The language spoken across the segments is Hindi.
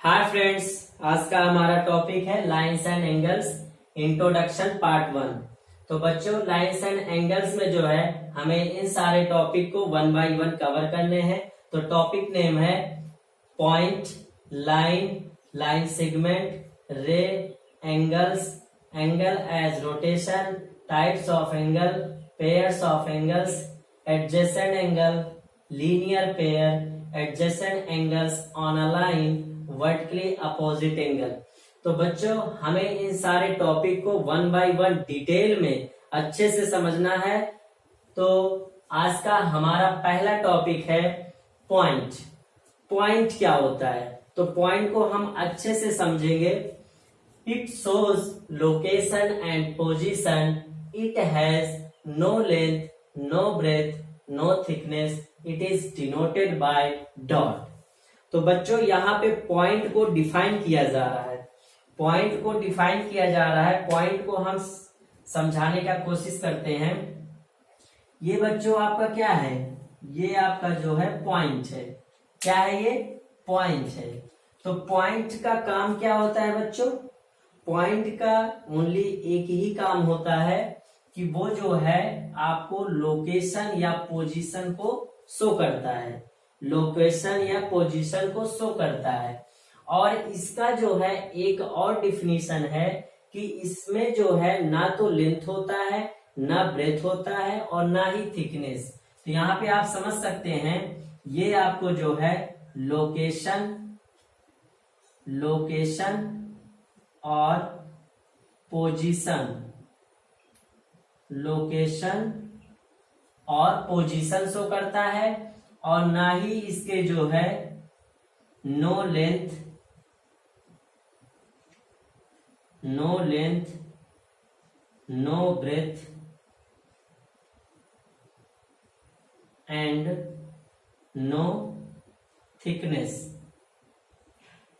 हाय फ्रेंड्स, आज का हमारा टॉपिक है lines and angles introduction part 1। तो बच्चों, लाइंस एंड एंगल्स में जो है हमें इन सारे टॉपिक को 1 बाय 1 कवर करने हैं। तो टॉपिक नेम है point, line, line segment, ray, angles, angle as rotation, types of angle, pairs of angles, adjacent angle, linear pair, adjacent angles on a line, vertically opposite angle. तो बच्चों, हमें इन सारे टॉपिक को 1 बाय 1 डिटेल में अच्छे से समझना है। तो आज का हमारा पहला टॉपिक है पॉइंट। पॉइंट क्या होता है? तो पॉइंट को हम अच्छे से समझेंगे। It shows location and position. It has no length, no breadth, no thickness. It is denoted by dot. तो बच्चों, यहाँ पे पॉइंट को डिफाइन किया जा रहा है। पॉइंट को डिफाइन किया जा रहा है। पॉइंट को हम समझाने का कोशिश करते हैं। ये बच्चों आपका क्या है? ये आपका जो है पॉइंट है। क्या है ये? पॉइंट है। तो पॉइंट का काम क्या होता है बच्चों? पॉइंट का ओनली एक ही काम होता है कि वो जो है आपको लोकेशन या पोजीशन को शो करता है। लोकेशन या पोजीशन को शो करता है। और इसका जो है एक और डिफिनीशन है कि इसमें जो है ना तो लेंथ होता है, ना ब्रेथ होता है, और ना ही थिकनेस। तो यहाँ पे आप समझ सकते हैं, ये आपको जो है लोकेशन और पोजीशन, लोकेशन और पोजीशन शो करता है, और ना ही इसके जो है no length, no breadth and no thickness.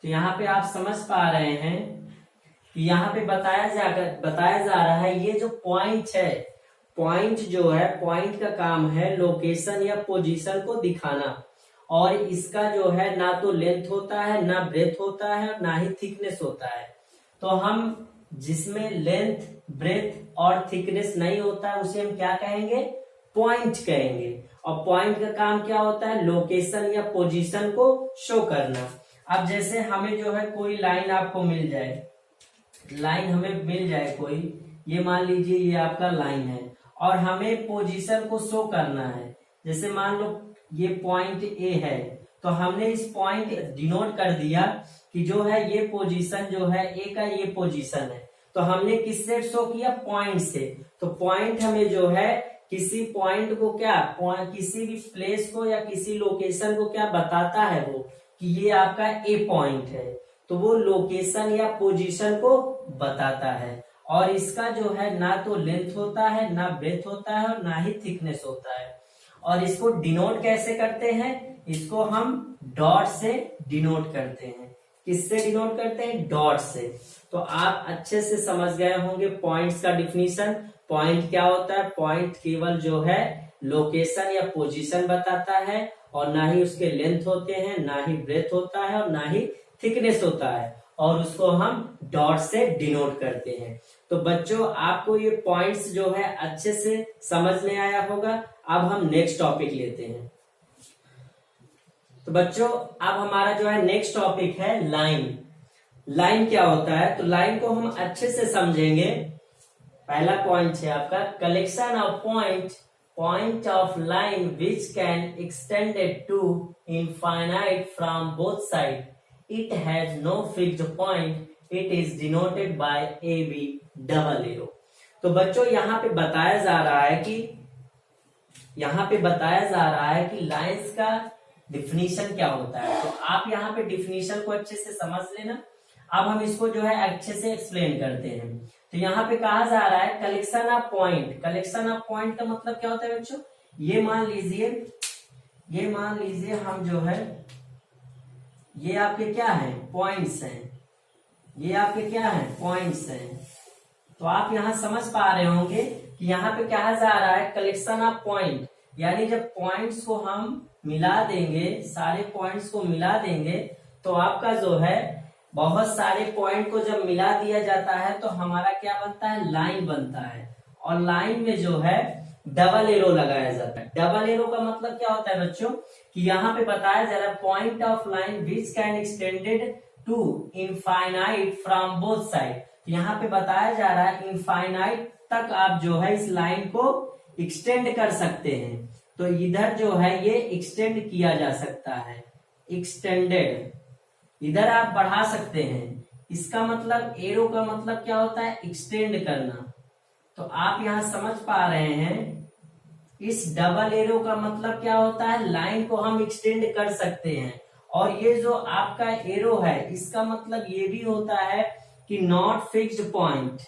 तो यहाँ पे आप समझ पा रहे हैं कि यहाँ पे बताया जा रहा है ये जो पॉइंट है, पॉइंट जो है, पॉइंट का काम है लोकेशन या पोजीशन को दिखाना। और इसका जो है ना तो लेंथ होता है, ना ब्रेथ होता है, ना ही थिकनेस होता है। तो हम जिसमें लेंथ, ब्रेथ और थिकनेस नहीं होता है उसे हम क्या कहेंगे? पॉइंट कहेंगे। और पॉइंट का काम क्या होता है? लोकेशन या पोजीशन को शो करना। अब जैसे हमें जो है कोई लाइन आपको मिल जाए, लाइन हमें मिल जाए कोई, ये मान लीजिए ये आपका लाइन है, और हमें पोजीशन को शो करना है। जैसे मान लो ये पॉइंट ए है, तो हमने इस पॉइंट डिनोट कर दिया कि जो है ये पोजीशन जो है ए का, ये पोजीशन है। तो हमने किससे शो किया? पॉइंट से। तो पॉइंट हमें जो है किसी पॉइंट को क्या, किसी भी प्लेस को या किसी लोकेशन को क्या बताता है वो, कि ये आपका ए पॉइंट है। तो वो लोकेशन या पोजीशन को बताता है। और इसका जो है ना तो लेंथ होता है, ना ब्रेथ होता है, और ना ही थिकनेस होता है। और इसको डिनोट कैसे करते हैं? इसको हम डॉट से डिनोट करते हैं। किससे डिनोट करते हैं? डॉट से। तो आप अच्छे से समझ गए होंगे पॉइंट्स का डिफिनीशन। पॉइंट क्या होता है? पॉइंट केवल जो है लोकेशन या पोजीशन बताता है, और ना ही उसके लेंथ होते हैं, ना ही ब्रेथ होता है, और ना ही थिकनेस होता है। और उसको हम डॉट से डिनोट करते हैं। तो बच्चों, आपको ये पॉइंट्स जो है अच्छे से समझ में आया होगा। अब हम नेक्स्ट टॉपिक लेते हैं। तो बच्चों, अब हमारा जो है नेक्स्ट टॉपिक है लाइन। लाइन क्या होता है? तो लाइन को हम अच्छे से समझेंगे। पहला पॉइंट है आपका collection of point of line which can extended to infinite from both side. It has no fixed point. It is denoted by AB double arrow. तो बच्चों, यहाँ पे बताया जा रहा है कि लाइंस का डिफिनीशन क्या होता है। तो आप यहाँ पे डिफिनीशन को अच्छे से समझ लेना। अब हम इसको जो है अच्छे से एक्सप्लेन करते हैं। तो यहाँ पे कहा जा रहा है collection of point. Collection of point का मतलब क्या होता है बच्चों? ये मान लीजिए हम जो है, ये आपके क्या है? पॉइंट्स हैं। ये आपके क्या है? पॉइंट्स हैं। तो आप यहाँ समझ पा रहे होंगे कि यहाँ पे कहा जा रहा है कलेक्शन ऑफ पॉइंट। यानी जब पॉइंट्स को हम मिला देंगे, सारे पॉइंट्स को मिला देंगे, तो आपका जो है बहुत सारे पॉइंट को जब मिला दिया जाता है तो हमारा क्या बनता है, लाइन बनता है। और लाइन में जो है डबल एरो लगाया जाता है। डबल एरो का मतलब क्या होता है बच्चों, कि यहाँ पे बताया जा रहा है point of line which can extended to infinite from both side. यहाँ पे बताया जा रहा है इनफाइनाइट तक आप जो है इस लाइन को एक्सटेंड कर सकते हैं। तो इधर जो है ये एक्सटेंड किया जा सकता है, एक्सटेंडेड। इधर आप बढ़ा सकते हैं। इसका मतलब एरो का मतलब क्या होता है, एक्सटेंड करना। तो आप यहां समझ पा रहे हैं इस डबल एरो का मतलब क्या होता है, लाइन को हम एक्सटेंड कर सकते हैं। और ये जो आपका एरो है इसका मतलब ये भी होता है कि not fixed point,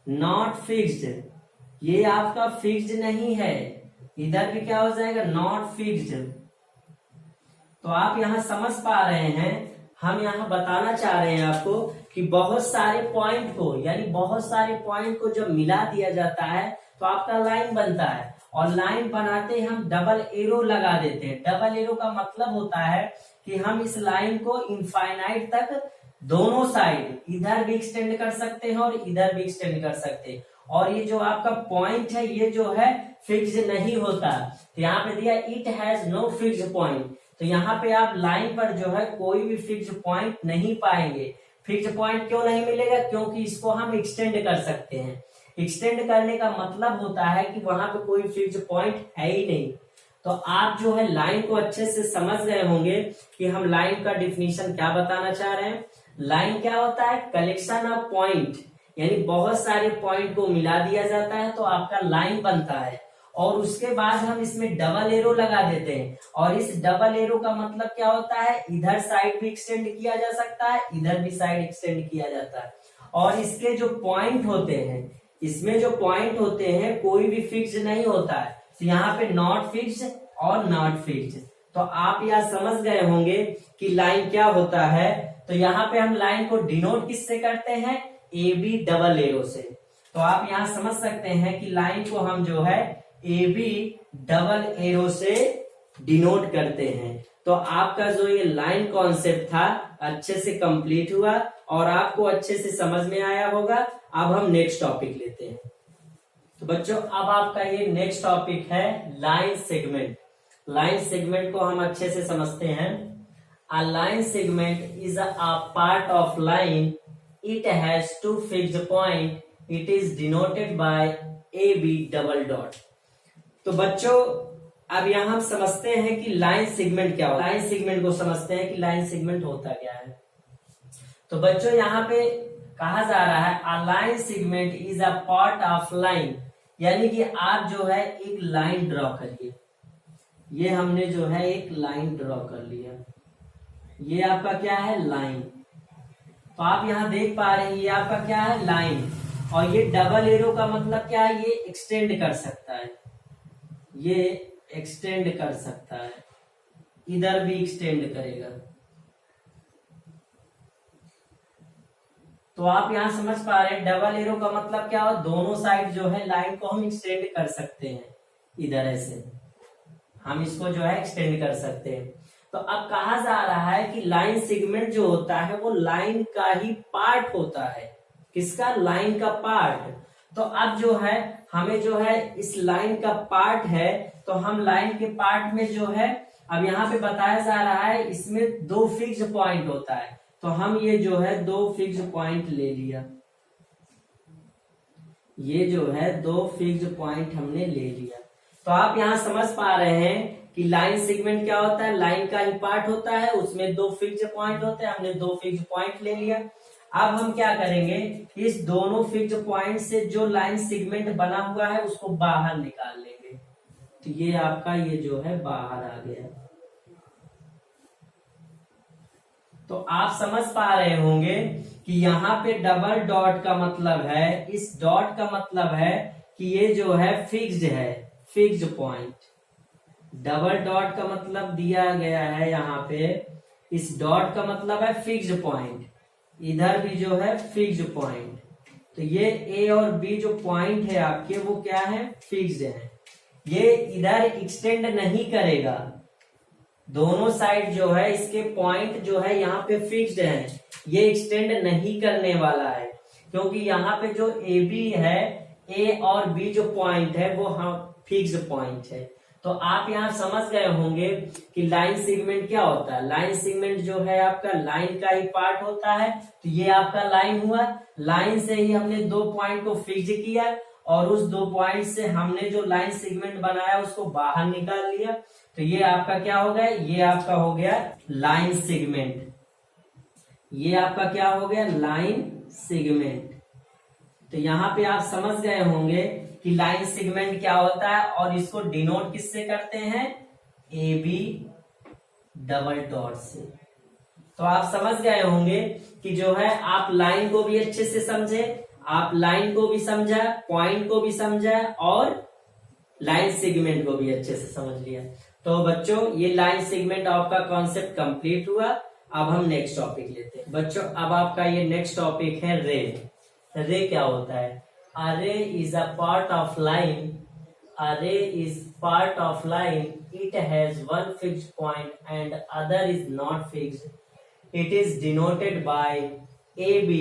not fixed, ये आपका फिक्स्ड नहीं है। इधर भी क्या हो जाएगा, नॉट फिक्स्ड। तो आप यहां समझ पा रहे हैं, हम यहां बताना चाह रहे हैं आपको कि बहुत सारे पॉइंट को, यानी बहुत सारे पॉइंट को जब मिला दिया जाता है तो आपका लाइन बनता है। और लाइन बनाते हम डबल एरो लगा देते हैं। डबल एरो का मतलब होता है कि हम इस लाइन को इनफाइनाइट तक दोनों साइड, इधर भी एक्सटेंड कर सकते हैं और इधर भी एक्सटेंड कर सकते हैं। और ये जो आपका पॉइंट है ये जो है फिक्स नहीं होता। तो यहाँ पे दिया it has no fix point. तो यहाँ पे आप लाइन पर जो है कोई भी फिक्स पॉइंट नहीं पाएंगे। फिक्स पॉइंट क्यों नहीं मिलेगा, क्योंकि इसको हम एक्सटेंड कर सकते हैं। एक्सटेंड करने का मतलब होता है कि वहां पे कोई फिक्स पॉइंट है ही नहीं। तो आप जो है लाइन को अच्छे से समझ गए होंगे कि हम लाइन का डिफिनीशन क्या बताना चाह रहे हैं। लाइन क्या होता है, कलेक्शन ऑफ पॉइंट, यानी बहुत सारे पॉइंट को मिला दिया जाता है तो आपका लाइन बनता है। और उसके बाद हम इसमें डबल एरो लगा देते हैं। और इस डबल एरो का मतलब क्या होता है, इधर साइड भी एक्सटेंड किया जा सकता है, इधर भी साइड एक्सटेंड किया जाता है। और इसके जो पॉइंट होते हैं, इसमें जो पॉइंट होते हैं कोई भी फिक्स नहीं होता है। तो यहाँ पे नॉट फिक्स और नॉट फिक्स। तो आप यह समझ गए होंगे कि लाइन क्या होता है। तो यहाँ पे हम लाइन को डिनोट किससे करते हैं, ए बी डबल एरो से। तो आप यहाँ समझ सकते हैं कि लाइन को हम जो है ए बी डबल एरो से डिनोट करते हैं। तो आपका जो ये लाइन कॉन्सेप्ट था अच्छे से कंप्लीट हुआ और आपको अच्छे से समझ में आया होगा। अब हम नेक्स्ट टॉपिक लेते हैं। तो बच्चों अब आपका ये नेक्स्ट टॉपिक है लाइन सेगमेंट। लाइन सेगमेंट को हम अच्छे से समझते हैं। A line segment is a part of line, it has two fixed point, it is denoted by A B double dot. तो बच्चों अब यहां हम समझते हैं कि लाइन सेगमेंट क्या होता है। लाइन सेगमेंट को समझते हैं कि लाइन सेगमेंट होता क्या है। तो बच्चों यहाँ पे कहा जा रहा है अ line segment is a part of line, यानी कि आप जो है एक लाइन ड्रॉ करिए। ये हमने जो है एक लाइन ड्रॉ कर लिया, ये आपका क्या है, लाइन। तो आप यहाँ देख पा रहे हैं ये आपका क्या है, लाइन। और ये डबल एरो का मतलब क्या है, ये एक्सटेंड कर सकता है, ये एक्सटेंड कर सकता है, इधर भी एक्सटेंड करेगा। तो आप यहां समझ पा रहे हैं डबल एरो का मतलब क्या हो, दोनों साइड जो है लाइन को हम एक्सटेंड कर सकते हैं। इधर ऐसे हम इसको जो है एक्सटेंड कर सकते हैं। तो अब कहा जा रहा है कि लाइन सेगमेंट जो होता है वो लाइन का ही पार्ट होता है। किसका, लाइन का पार्ट। तो अब जो है हमें जो है इस लाइन का पार्ट है, तो हम लाइन के पार्ट में जो है अब यहाँ पे बताया जा रहा है इसमें दो फिक्स पॉइंट होता है। तो हम ये जो है दो फिक्स पॉइंट ले लिया, ये जो है दो फिक्स पॉइंट हमने ले लिया। तो आप यहाँ समझ पा रहे हैं कि लाइन सेगमेंट क्या होता है, लाइन का ही पार्ट होता है, उसमें दो फिक्स पॉइंट होते हैं, हमने दो फिक्स पॉइंट ले लिया। अब हम क्या करेंगे, इस दोनों फिक्स पॉइंट से जो लाइन सेगमेंट बना हुआ है उसको बाहर निकाल लेंगे। तो ये आपका ये जो है बाहर आ गया। तो आप समझ पा रहे होंगे कि यहाँ पे डबल डॉट का मतलब है, इस डॉट का मतलब है कि ये जो है फिक्स्ड है, फिक्स्ड पॉइंट। डबल डॉट का मतलब दिया गया है यहाँ पे, इस डॉट का मतलब है फिक्स्ड पॉइंट, इधर भी जो है फिक्स्ड पॉइंट। तो ये ए और बी जो पॉइंट है आपके वो क्या है, फिक्स्ड है। ये इधर एक्सटेंड नहीं करेगा, दोनों साइड जो है इसके पॉइंट जो है यहाँ पे फिक्स्ड है, ये एक्सटेंड नहीं करने वाला है, क्योंकि यहाँ पे जो ए बी है, ए और बी जो पॉइंट है वो हाँ फिक्स्ड पॉइंट है। तो आप यहाँ समझ गए होंगे कि लाइन सेगमेंट क्या होता है। लाइन सेगमेंट जो है आपका लाइन का ही पार्ट होता है। तो ये आपका लाइन हुआ, लाइन से ही हमने दो पॉइंट को फिक्स किया और उस दो पॉइंट से हमने जो लाइन सेगमेंट बनाया उसको बाहर निकाल लिया। तो ये आपका क्या हो गया, ये आपका हो गया लाइन सेगमेंट। ये आपका क्या हो गया, लाइन सेगमेंट। तो यहाँ पे आप समझ गए होंगे कि लाइन सेगमेंट क्या होता है और इसको डिनोट किससे करते हैं, ए बी डबल डॉट से। तो आप समझ गए होंगे कि जो है आप लाइन को भी अच्छे से समझे, आप लाइन को भी समझा, पॉइंट को भी समझा और लाइन सेगमेंट को भी अच्छे से समझ लिया। तो बच्चों ये लाइन सेगमेंट आपका कॉन्सेप्ट कंप्लीट हुआ। अब हम नेक्स्ट टॉपिक लेते हैं। बच्चों अब आपका ये नेक्स्ट टॉपिक है रे। रे क्या होता है, a ray is a part of line. A ray is part of line. It has one fixed point and other is not fixed. It is denoted by AB,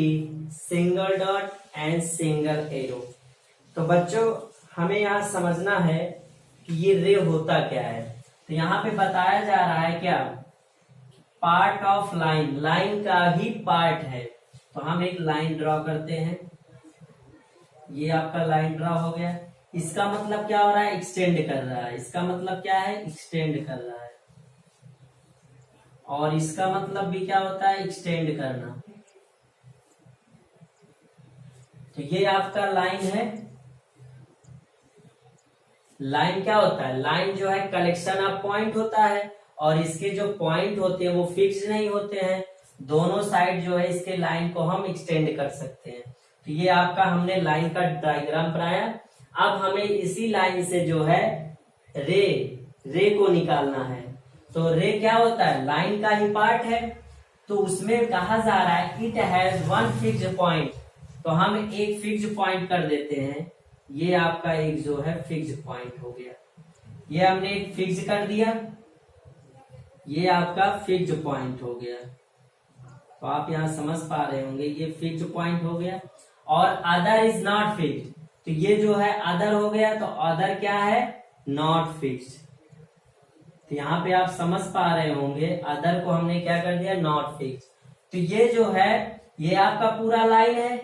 single dot and single arrow. तो बच्चों हमें यहाँ समझना है कि ये रे होता क्या है। तो यहाँ पे बताया जा रहा है क्या, पार्ट ऑफ लाइन, लाइन का ही पार्ट है। तो हम एक लाइन ड्रॉ करते हैं, ये आपका लाइन ड्रॉ हो गया। इसका मतलब क्या हो रहा है, एक्सटेंड कर रहा है। इसका मतलब क्या है, एक्सटेंड कर रहा है। और इसका मतलब भी क्या होता है, एक्सटेंड करना। तो ये आपका लाइन है। लाइन क्या होता है, लाइन जो है कलेक्शन ऑफ पॉइंट होता है और इसके जो पॉइंट होते हैं वो फिक्स नहीं होते हैं। दोनों साइड जो है इसके लाइन को हम एक्सटेंड कर सकते हैं। तो ये आपका हमने लाइन का डायग्राम बनाया। अब हमें इसी लाइन से जो है रे को निकालना है। तो रे क्या होता है, लाइन का ही पार्ट है। तो उसमें कहा जा रहा है it has one fixed point. तो हम एक फिक्स्ड पॉइंट कर देते हैं। ये आपका एक जो है फिक्स्ड पॉइंट हो गया, ये हमने एक फिक्स कर दिया, ये आपका फिक्स्ड पॉइंट हो गया। तो आप यहाँ समझ पा रहे होंगे ये फिक्स्ड पॉइंट हो गया। और अदर इज नॉट फिक्स्ड, तो ये जो है अदर हो गया। तो अदर क्या है, नॉट फिक्स्ड। तो यहाँ पे आप समझ पा रहे होंगे अदर को हमने क्या कर दिया, नॉट फिक्स्ड। तो ये जो है ये आपका पूरा लाइन है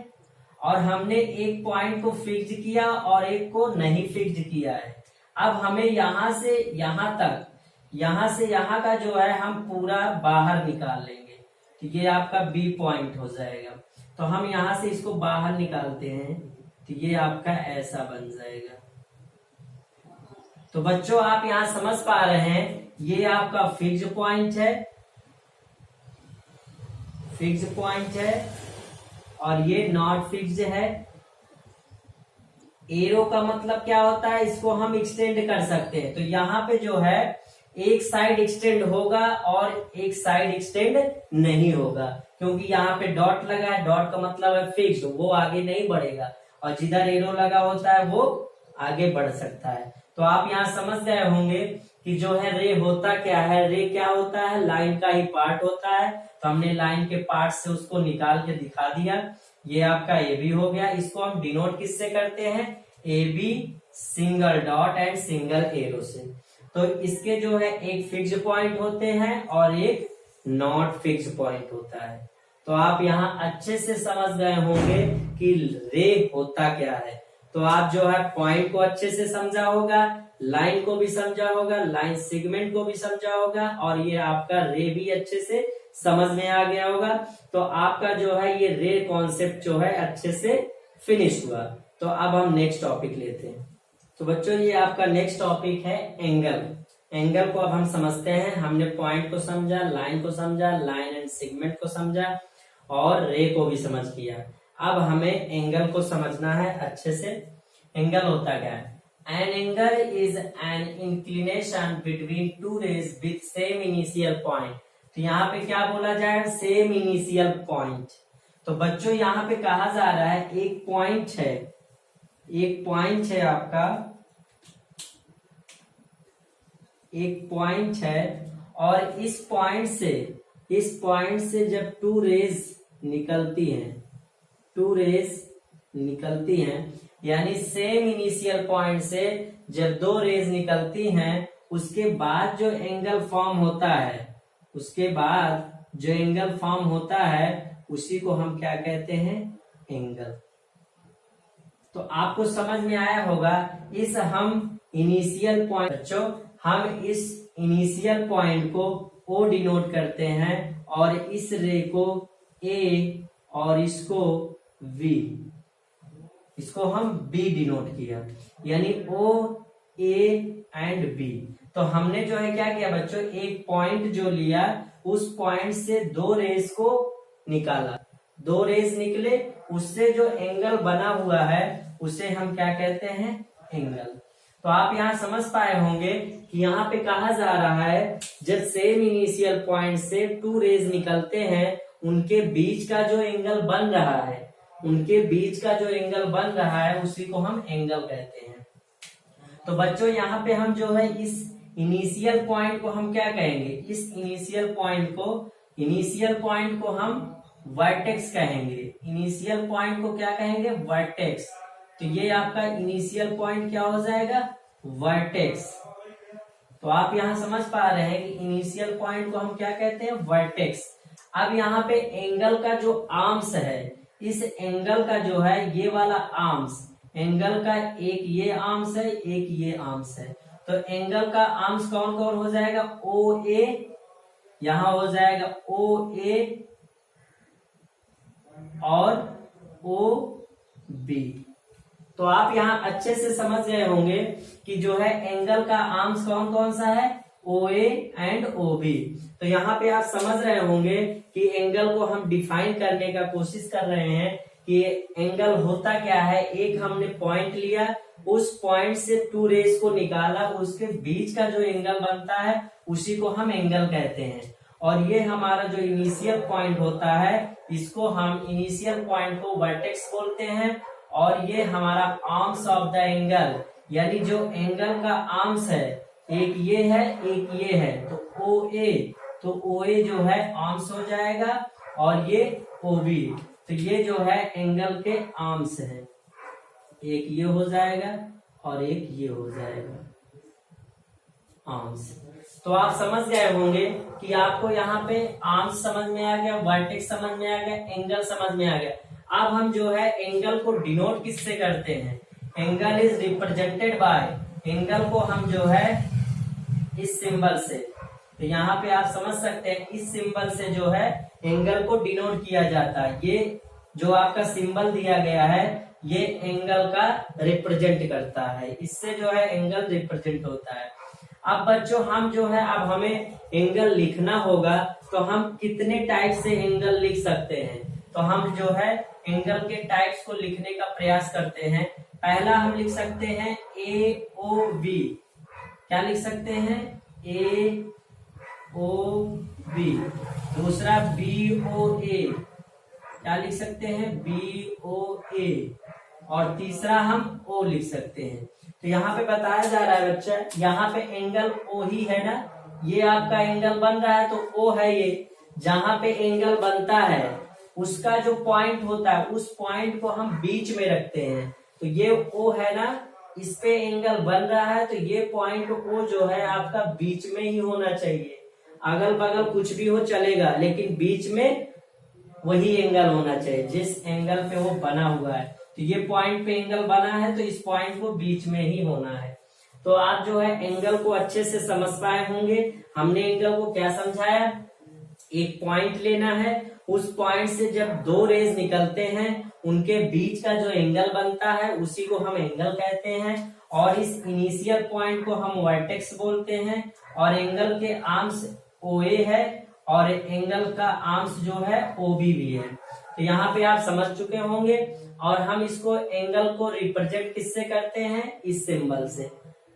और हमने एक पॉइंट को फिक्स किया और एक को नहीं फिक्स किया है। अब हमें यहां से यहां तक, यहां से यहां का जो है हम पूरा बाहर निकाल लेंगे। तो ये आपका बी पॉइंट हो जाएगा। तो हम यहां से इसको बाहर निकालते हैं तो ये आपका ऐसा बन जाएगा। तो बच्चों आप यहां समझ पा रहे हैं ये आपका फिक्स पॉइंट है, फिक्स पॉइंट है और ये नॉट फिक्स्ड है। एरो का मतलब क्या होता है, इसको हम एक्सटेंड कर सकते हैं। तो यहाँ पे जो है एक साइड एक्सटेंड होगा और एक साइड एक्सटेंड नहीं होगा, क्योंकि यहाँ पे डॉट लगा है। डॉट का मतलब है फिक्स, वो आगे नहीं बढ़ेगा। और जिधर एरो लगा होता है वो आगे बढ़ सकता है। तो आप यहाँ समझ गए होंगे कि जो है रे होता क्या है। रे क्या होता है, लाइन का ही पार्ट होता है। तो हमने लाइन के पार्ट से उसको निकाल के दिखा दिया। ये आपका ए बी हो गया। इसको हम डिनोट किससे करते हैं, A B single dot and single arrow से। तो इसके जो है एक फिक्स पॉइंट होते हैं और एक नॉट फिक्स पॉइंट होता है। तो आप यहाँ अच्छे से समझ गए होंगे कि रे होता क्या है। तो आप जो है पॉइंट को अच्छे से समझा होगा, लाइन को भी समझा होगा, लाइन सेगमेंट को भी समझा होगा और ये आपका रे भी अच्छे से समझ में आ गया होगा। तो आपका जो है ये रे कॉन्सेप्ट जो है अच्छे से फिनिश हुआ। तो अब हम नेक्स्ट टॉपिक लेते हैं। तो बच्चों ये आपका नेक्स्ट टॉपिक है एंगल। एंगल को अब हम समझते हैं। हमने पॉइंट को समझा, लाइन को समझा, लाइन एंड सेगमेंट को समझा और रे को भी समझ लिया। अब हमें एंगल को समझना है अच्छे से। एंगल होता क्या है, an angle is an inclination between two rays with same initial point. तो यहाँ पे क्या बोला जाए, सेम इनिशियल पॉइंट। तो बच्चों यहाँ पे कहा जा रहा है एक पॉइंट है, एक पॉइंट है आपका, एक पॉइंट है और इस पॉइंट से जब टू रेज निकलती हैं, यानी सेम इनिशियल पॉइंट से जब दो रेज निकलती हैं, उसके बाद जो एंगल फॉर्म होता है उसी को हम क्या कहते हैं, एंगल। तो आपको समझ में आया होगा। इस इनिशियल पॉइंट को O डिनोट करते हैं और इस रे को A और इसको V, इसको हम B डिनोट किया, यानी O A एंड B। तो हमने जो है क्या किया बच्चों, एक पॉइंट जो लिया, उस पॉइंट से दो रेज को निकाला, दो रेज निकले, उससे जो एंगल बना हुआ है उसे हम क्या कहते हैं, एंगल। तो आप यहाँ समझ पाए होंगे कि यहाँ पे कहा जा रहा है जब सेम इनिशियल पॉइंट से टू रेज निकलते हैं, उनके बीच का जो एंगल बन रहा है उसी को हम एंगल कहते हैं। तो बच्चों यहाँ पे हम जो है इस इनिशियल पॉइंट को हम क्या कहेंगे, इस इनिशियल पॉइंट को हम वर्टेक्स कहेंगे। इनिशियल पॉइंट को क्या कहेंगे, वर्टेक्स। तो ये आपका इनिशियल पॉइंट क्या हो जाएगा, वर्टेक्स। तो आप यहाँ समझ पा रहे हैं कि इनिशियल पॉइंट को हम क्या कहते हैं, वर्टेक्स। अब यहाँ पे एंगल का जो आर्म्स है, इस एंगल का जो है ये वाला आर्म्स, एंगल का एक ये आर्म्स है, एक ये आर्म्स है। तो एंगल का आर्म्स कौन कौन हो जाएगा, ओ ए, यहां हो जाएगा ओ ए और ओ बी। तो आप यहाँ अच्छे से समझ गए होंगे कि जो है एंगल का आर्म्स कौन कौन सा है, ओ ए एंड ओ बी। तो यहाँ पे आप समझ रहे होंगे कि एंगल को हम डिफाइन करने का कोशिश कर रहे हैं कि एंगल होता क्या है। एक हमने पॉइंट लिया, उस पॉइंट से टू रेज को निकाला, उसके बीच का जो एंगल बनता है उसी को हम एंगल कहते हैं। और ये हमारा जो इनिशियल पॉइंट होता है, इसको हम इनिशियल पॉइंट को वर्टेक्स बोलते हैं। और ये हमारा आर्म्स ऑफ द एंगल, यानी जो एंगल का आर्म्स है, एक ये है एक ये है, तो ओ ए जो है आर्म्स हो जाएगा और ये ओ बी, तो ये जो है एंगल के आर्म्स है। एक ये हो जाएगा और एक ये हो जाएगा आर्म्स। तो आप समझ गए होंगे कि आपको यहाँ पे आर्म्स समझ में आ गया, वर्टेक्स समझ में आ गया, एंगल समझ में आ गया। अब हम जो है एंगल को डिनोट किससे करते हैं, angle is represented by, angle को हम जो है इस सिंबल से, तो यहाँ पे आप समझ सकते हैं इस सिंबल से जो है एंगल को डिनोट किया जाता है। ये जो आपका सिंबल दिया गया है ये एंगल का रिप्रेजेंट करता है, इससे जो है एंगल रिप्रेजेंट होता है। अब बच्चों हम जो है, अब हमें एंगल लिखना होगा, तो हम कितने टाइप से एंगल लिख सकते हैं। तो हम जो है एंगल के टाइप्स को लिखने का प्रयास करते हैं। पहला हम लिख सकते हैं ए ओ बी, क्या लिख सकते हैं, ए ओ बी। दूसरा बी ओ ए, क्या लिख सकते हैं, बी ओ ए। और तीसरा हम ओ लिख सकते हैं। तो यहाँ पे बताया जा रहा है बच्चा, यहाँ पे एंगल ओ ही है ना, ये आपका एंगल बन रहा है तो ओ है ये। जहां पे एंगल बनता है उसका जो पॉइंट होता है, उस पॉइंट को हम बीच में रखते हैं। तो ये ओ है ना, इस पे एंगल बन रहा है, तो ये पॉइंट ओ जो है आपका बीच में ही होना चाहिए। अगल बगल कुछ भी हो चलेगा, लेकिन बीच में वही एंगल होना चाहिए जिस एंगल पे वो बना हुआ है। तो ये पॉइंट पे एंगल बना है तो इस पॉइंट को बीच में ही होना है। तो आप जो है एंगल को अच्छे से समझ पाए होंगे। हमने एंगल को क्या समझाया, एक पॉइंट लेना है, उस पॉइंट से जब दो रेज निकलते हैं उनके बीच का जो एंगल बनता है उसी को हम एंगल कहते हैं। और इस इनिशियल पॉइंट को हम वर्टेक्स बोलते हैं। और एंगल के आर्म्स ओ ए है और एंगल का आर्म्स जो है ओ बी भी है। तो यहाँ पे आप समझ चुके होंगे। और हम इसको एंगल को रिप्रेजेंट किससे करते हैं, इस सिंबल से।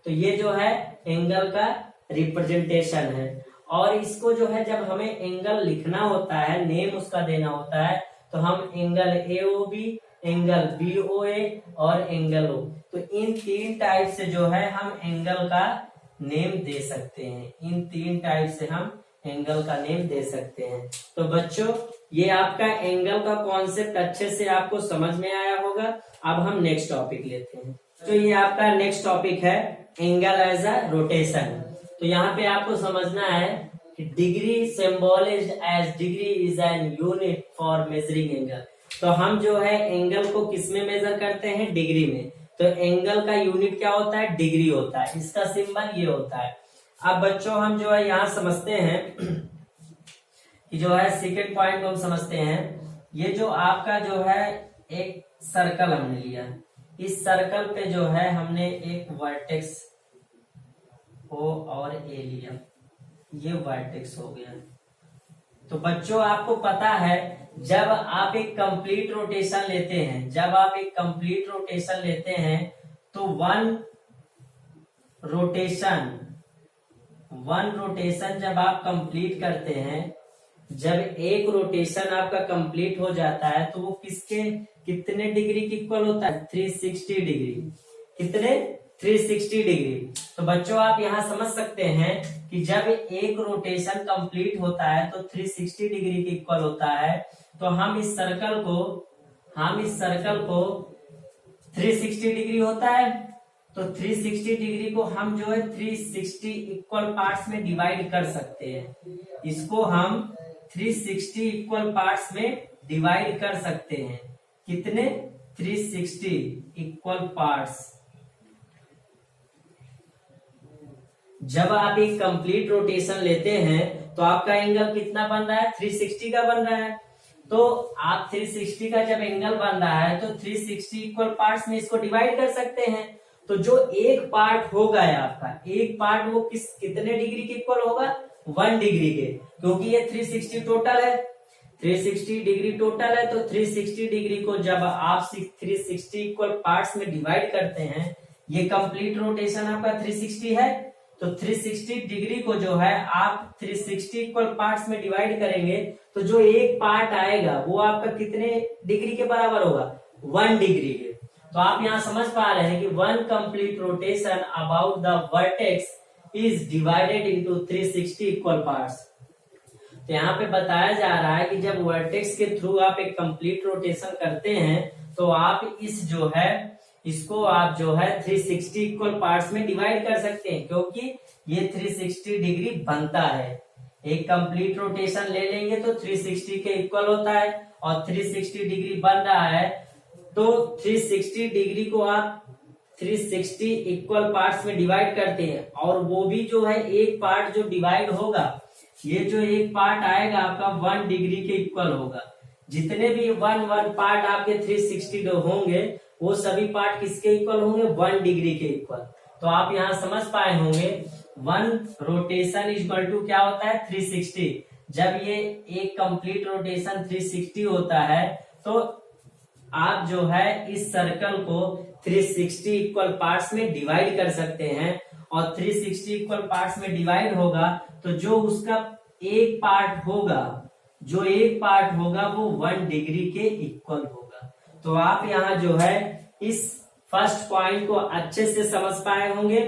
तो ये जो है एंगल का रिप्रेजेंटेशन है। और इसको जो है जब हमें एंगल लिखना होता है, नेम उसका देना होता है, तो हम angle A O B, angle B O A और एंगल ओ, तो इन तीन टाइप से जो है हम एंगल का नेम दे सकते हैं। इन 3 टाइप से हम एंगल का नेम दे सकते हैं। तो बच्चों ये आपका एंगल का कॉन्सेप्ट अच्छे से आपको समझ में आया होगा। अब हम नेक्स्ट टॉपिक लेते हैं। तो ये आपका नेक्स्ट टॉपिक है एंगल एज अ रोटेशन। तो यहाँ पे आपको समझना है कि degree symbolized as degree is an unit for measuring angle. तो हम जो है एंगल को किस में मेजर करते हैं? डिग्री में। तो एंगल का यूनिट क्या होता है? डिग्री होता है। इसका सिंबल ये होता है। अब बच्चों हम जो है यहाँ समझते हैं कि जो है सेकंड पॉइंट को हम समझते हैं। ये जो आपका जो है एक सर्कल हमने लिया, इस सर्कल पे जो है हमने एक वर्टेक्स O और A लिया, ये वर्टेक्स हो गया। तो बच्चों आपको पता है जब आप एक कंप्लीट रोटेशन लेते हैं, जब आप एक कंप्लीट रोटेशन लेते हैं तो वन रोटेशन जब आप कंप्लीट करते हैं, जब एक रोटेशन आपका कंप्लीट हो जाता है तो वो कितने डिग्री की इक्वल होता है? 360 डिग्री। कितने? 360 डिग्री। तो बच्चों आप यहाँ समझ सकते हैं कि जब एक रोटेशन कंप्लीट होता है तो 360 डिग्री की इक्वल होता है। तो हम इस सर्कल को 360 डिग्री होता है, तो 360 डिग्री को हम जो है 360 इक्वल पार्ट्स में डिवाइड कर सकते हैं। इसको हम 360 इक्वल पार्ट्स में डिवाइड कर सकते हैं। कितने? 360 इक्वल पार्ट्स। जब आप एक कंप्लीट रोटेशन लेते हैं तो आपका एंगल कितना बन रहा है? 360 का बन रहा है। तो आप 360 का जब एंगल बन रहा है तो 360 इक्वल पार्ट्स में इसको डिवाइड कर सकते हैं। तो जो एक पार्ट होगा आपका, एक पार्ट वो कितने डिग्री के इक्वल होगा? 1 डिग्री के, क्योंकि ये 360 टोटल है। 360 डिग्री टोटल है, तो 360 डिग्री को जब आप 360 इक्वल पार्ट्स में डिवाइड करते हैं, ये कंप्लीट रोटेशन आपका 360 है, तो 360 डिग्री को जो है आप 360 इक्वल पार्ट्स में डिवाइड करेंगे तो जो एक पार्ट आएगा वो आपका कितने डिग्री के बराबर होगा? 1 डिग्री के। तो आप यहाँ समझ पा रहे हैं कि 1 complete rotation about the vertex is divided into 360 equal parts. तो यहाँ पे बताया जा रहा है कि जब वर्टेक्स के थ्रू आप एक कंप्लीट रोटेशन करते हैं तो आप इसको आप जो है 360 इक्वल पार्ट्स में डिवाइड कर सकते हैं, क्योंकि ये 360 डिग्री बनता है। एक कंप्लीट रोटेशन ले लेंगे तो 360 के इक्वल होता है और 360 डिग्री बन रहा है, तो 360 डिग्री को आप 360 इक्वल पार्ट्स में डिवाइड करते हैं। और वो भी जो है एक पार्ट जो डिवाइड होगा, ये जो एक पार्ट आएगा आपका 1 डिग्री के इक्वल होगा। जितने भी 1 पार्ट आपके 360 होंगे वो सभी पार्ट किसके इक्वल होंगे? 1 डिग्री के इक्वल। तो आप यहाँ समझ पाए होंगे 1 रोटेशन इज इक्वल टू क्या होता है? 360। जब ये एक कंप्लीट रोटेशन 360 होता है तो आप जो है इस सर्कल को 360 इक्वल पार्ट्स में डिवाइड कर सकते हैं, और 360 इक्वल पार्ट्स में डिवाइड होगा तो जो उसका एक पार्ट होगा वो 1 डिग्री के इक्वल होगा। तो आप यहाँ जो है इस फर्स्ट पॉइंट को अच्छे से समझ पाए होंगे।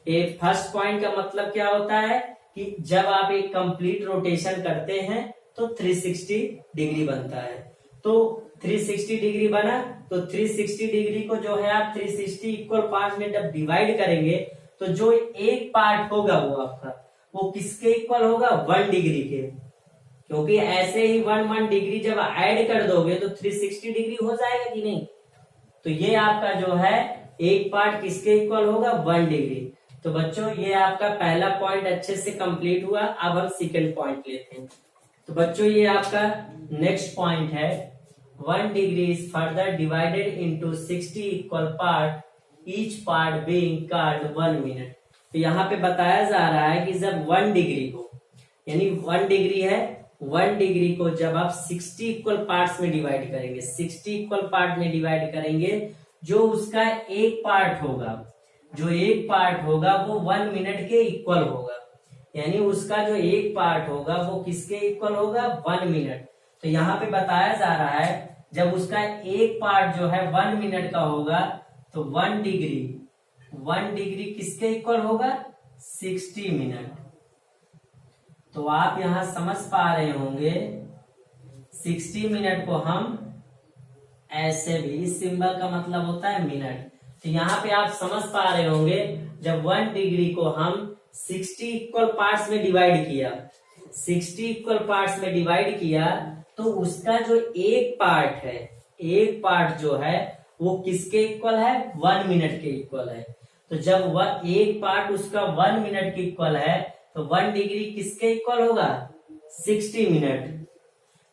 एक फर्स्ट पॉइंट का मतलब क्या होता है कि जब आप एक कंप्लीट रोटेशन करते हैं तो 360 डिग्री बनता है। तो 360 डिग्री बना तो 360 डिग्री को जो है आप 360 इक्वल पार्ट में जब डिवाइड करेंगे तो जो एक पार्ट होगा वो किसके इक्वल होगा? 1 डिग्री के, क्योंकि ऐसे ही 1 डिग्री जब ऐड कर दोगे तो 360 डिग्री हो जाएगा कि नहीं। तो ये आपका जो है एक पार्ट किसके इक्वल होगा? 1 डिग्री। तो बच्चों ये आपका पहला पॉइंट अच्छे से कंप्लीट हुआ। अब हम सेकंड पॉइंट लेते हैं। तो बच्चों ये आपका नेक्स्ट पॉइंट है 1 degree is further divided into 60 equal part, each part being called 1 minute. तो यहाँ पे बताया जा रहा है कि जब 1 डिग्री को, यानी 1 डिग्री है, 1 डिग्री को जब आप 60 इक्वल पार्ट्स में डिवाइड करेंगे, 60 इक्वल पार्ट में डिवाइड करेंगे, जो उसका एक पार्ट होगा वो 1 मिनट के इक्वल होगा। यानी उसका जो एक पार्ट होगा वो किसके इक्वल होगा? 1 मिनट। तो यहाँ पे बताया जा रहा है जब उसका एक पार्ट जो है 1 मिनट का होगा तो 1 डिग्री किसके इक्वल होगा? 60 मिनट। तो आप यहां समझ पा रहे होंगे 60 मिनट को हम ऐसे भी, इस सिंबल का मतलब होता है मिनट। तो यहाँ पे आप समझ पा रहे होंगे जब 1 डिग्री को हम 60 इक्वल पार्ट्स में डिवाइड किया, 60 इक्वल पार्ट्स में डिवाइड किया, तो उसका जो एक पार्ट है, एक पार्ट जो है वो किसके इक्वल है? 1 मिनट के इक्वल है। तो जब वह एक पार्ट उसका 1 मिनट के इक्वल है, तो 1 डिग्री किसके इक्वल होगा? 60 मिनट।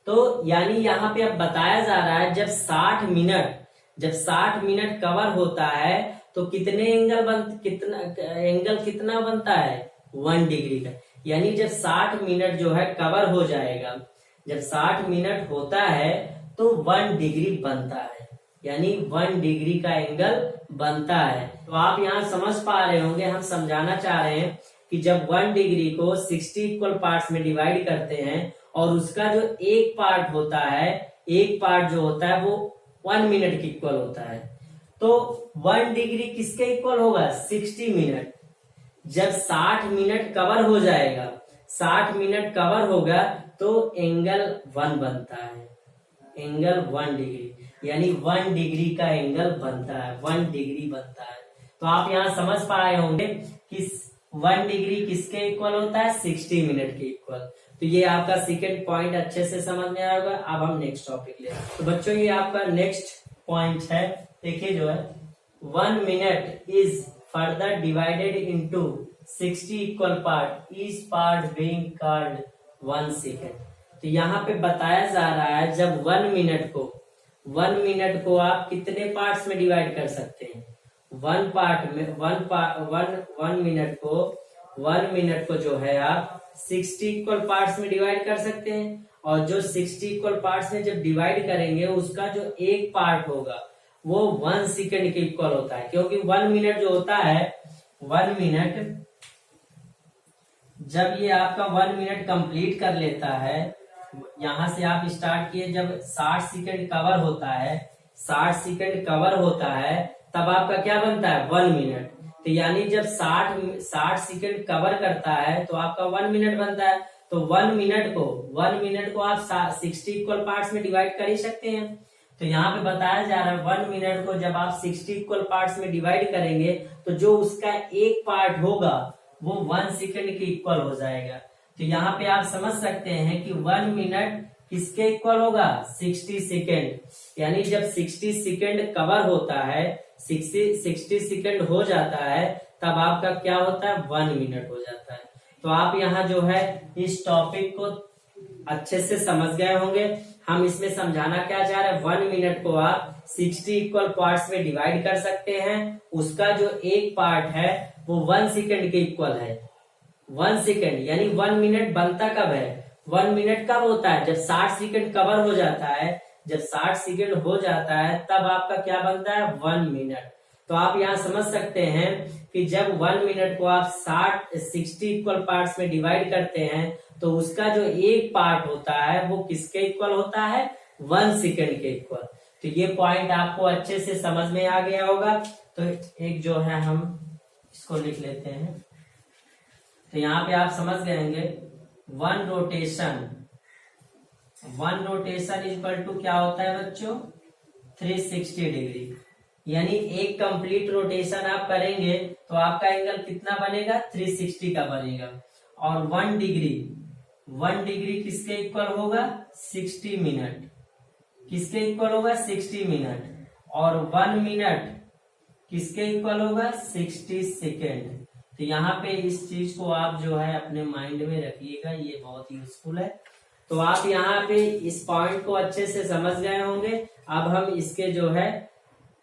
तो यानी यहाँ पे अब बताया जा रहा है जब 60 मिनट कवर होता है तो कितने एंगल कितना बनता है? 1 डिग्री का। यानी जब 60 मिनट जो है कवर हो जाएगा, जब 60 मिनट होता है तो 1 डिग्री बनता है, यानी 1 डिग्री का एंगल बनता है। तो आप यहाँ समझ पा रहे होंगे, हम समझाना चाह रहे हैं कि जब 1 डिग्री को 60 इक्वल पार्ट्स में डिवाइड करते हैं और उसका जो एक पार्ट होता है, एक पार्ट जो होता है वो 1 मिनट के इक्वल होता है, तो 1 डिग्री किसके इक्वल होगा? 60 मिनट। जब 60 मिनट कवर हो जाएगा, 60 मिनट कवर होगा तो एंगल 1 बनता है, एंगल 1 डिग्री, यानी 1 डिग्री का एंगल बनता है, 1 डिग्री बनता है। तो आप यहाँ समझ पा रहे होंगे कि 1 डिग्री किसके इक्वल होता है? 60 मिनट के इक्वल। तो ये आपका सेकेंड पॉइंट अच्छे से समझ में आया होगा। अब हम नेक्स्ट टॉपिक ले। तो बच्चों ये आपका नेक्स्ट पॉइंट है, देखिए जो है 1 minute is further divided into 60 equal part, each part being called 1 second. तो यहाँ पे बताया जा रहा है जब 1 मिनट को आप कितने पार्ट्स में डिवाइड कर सकते हैं? 1 मिनट को जो है आप 60 इक्वल पार्ट्स में डिवाइड कर सकते हैं, और जो 60 इक्वल पार्ट्स में जब डिवाइड करेंगे उसका जो एक पार्ट होगा वो 1 सेकेंड के इक्वल होता है, क्योंकि 1 मिनट जो होता है, 1 मिनट जब ये आपका 1 मिनट कंप्लीट कर लेता है, यहां से आप स्टार्ट किए, जब 60 सेकेंड कवर होता है, 60 सेकेंड कवर होता है तब आपका क्या बनता है? 1 मिनट। तो यानी जब 60 सेकेंड कवर करता है तो आपका 1 मिनट बनता है। तो 1 मिनट को आप 60 इक्वल पार्ट्स में डिवाइड कर ही सकते हैं। तो यहाँ पे बताया जा रहा है 1 मिनट को जब आप 60 इक्वल पार्ट्स में डिवाइड करेंगे तो जो उसका एक पार्ट होगा वो 1 सेकेंड के इक्वल हो जाएगा। तो यहाँ पे आप समझ सकते हैं कि 1 मिनट किसके इक्वल होगा? 60 सेकेंड। यानी जब 60 सेकेंड कवर होता है, 60 सेकेंड हो जाता है, तब आपका क्या होता है? 1 मिनट हो जाता है। तो आप यहाँ जो है इस टॉपिक को अच्छे से समझ गए होंगे। हम इसमें समझाना क्या चाह रहे हैं, 1 मिनट को आप 60 इक्वल पार्ट्स में डिवाइड कर सकते हैं, उसका जो एक पार्ट है वो 1 सेकेंड के इक्वल है। 1 सेकेंड यानी 1 मिनट बनता कब है? 1 मिनट कब होता है? जब 60 सेकेंड कवर हो जाता है, जब 60 सेकेंड हो जाता है तब आपका क्या बनता है? 1 मिनट। तो आप यहाँ समझ सकते हैं कि जब 1 मिनट को आप 60 इक्वल पार्ट्स में डिवाइड करते हैं तो उसका जो एक पार्ट होता है वो किसके इक्वल होता है? 1 सेकेंड के इक्वल। तो ये पॉइंट आपको अच्छे से समझ में आ गया होगा। तो एक जो है हम इसको लिख लेते हैं। तो यहाँ पे आप समझ गए होंगे 1 रोटेशन इक्वल टू क्या होता है बच्चों? 360 डिग्री। यानी एक कंप्लीट रोटेशन आप करेंगे तो आपका एंगल कितना बनेगा? 360 का बनेगा। और 1 डिग्री किसके इक्वल होगा? 60 मिनट। किसके इक्वल होगा? 60 मिनट। और 1 मिनट किसके इक्वल होगा? 60 सेकेंड। तो यहाँ पे इस चीज को आप जो है अपने माइंड में रखिएगा, ये बहुत यूजफुल है। तो आप यहाँ पे इस पॉइंट को अच्छे से समझ गए होंगे। अब हम इसके जो है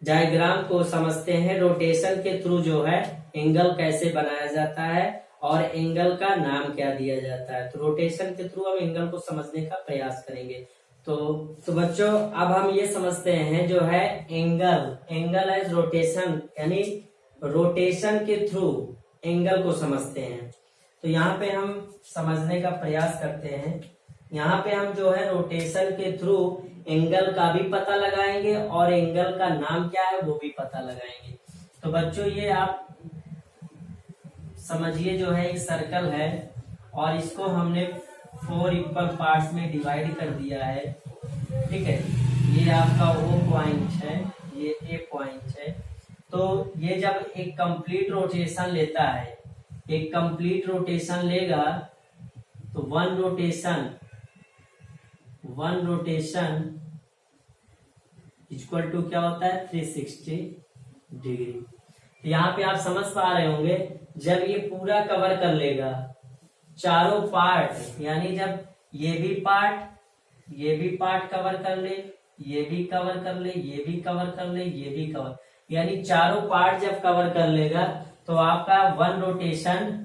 डायग्राम को समझते हैं, रोटेशन के थ्रू जो है एंगल कैसे बनाया जाता है और एंगल का नाम क्या दिया जाता है। तो रोटेशन के थ्रू हम एंगल को समझने का प्रयास करेंगे। तो बच्चों अब हम ये समझते हैं जो है एंगल एज रोटेशन, यानी रोटेशन के थ्रू एंगल को समझते हैं। तो यहाँ पे हम समझने का प्रयास करते हैं। यहाँ पे हम जो है रोटेशन के थ्रू एंगल का भी पता लगाएंगे और एंगल का नाम क्या है वो भी पता लगाएंगे। तो बच्चों ये आप समझिए जो है एक सर्कल है और इसको हमने 4 इक्वल पार्ट्स में डिवाइड कर दिया है। ठीक है, ये आपका O पॉइंट है, ये A पॉइंट है। तो ये जब एक कंप्लीट रोटेशन लेता है, एक कंप्लीट रोटेशन लेगा तो वन रोटेशन इक्वल टू क्या होता है 360 डिग्री। तो यहाँ पे आप समझ पा रहे होंगे, जब ये पूरा कवर कर लेगा चारों पार्ट, यानी जब ये भी पार्ट कवर कर ले, ये भी कवर कर ले, ये भी कवर कर ले, ये भी कवर, यानी चारों पार्ट जब कवर कर लेगा तो आपका वन रोटेशन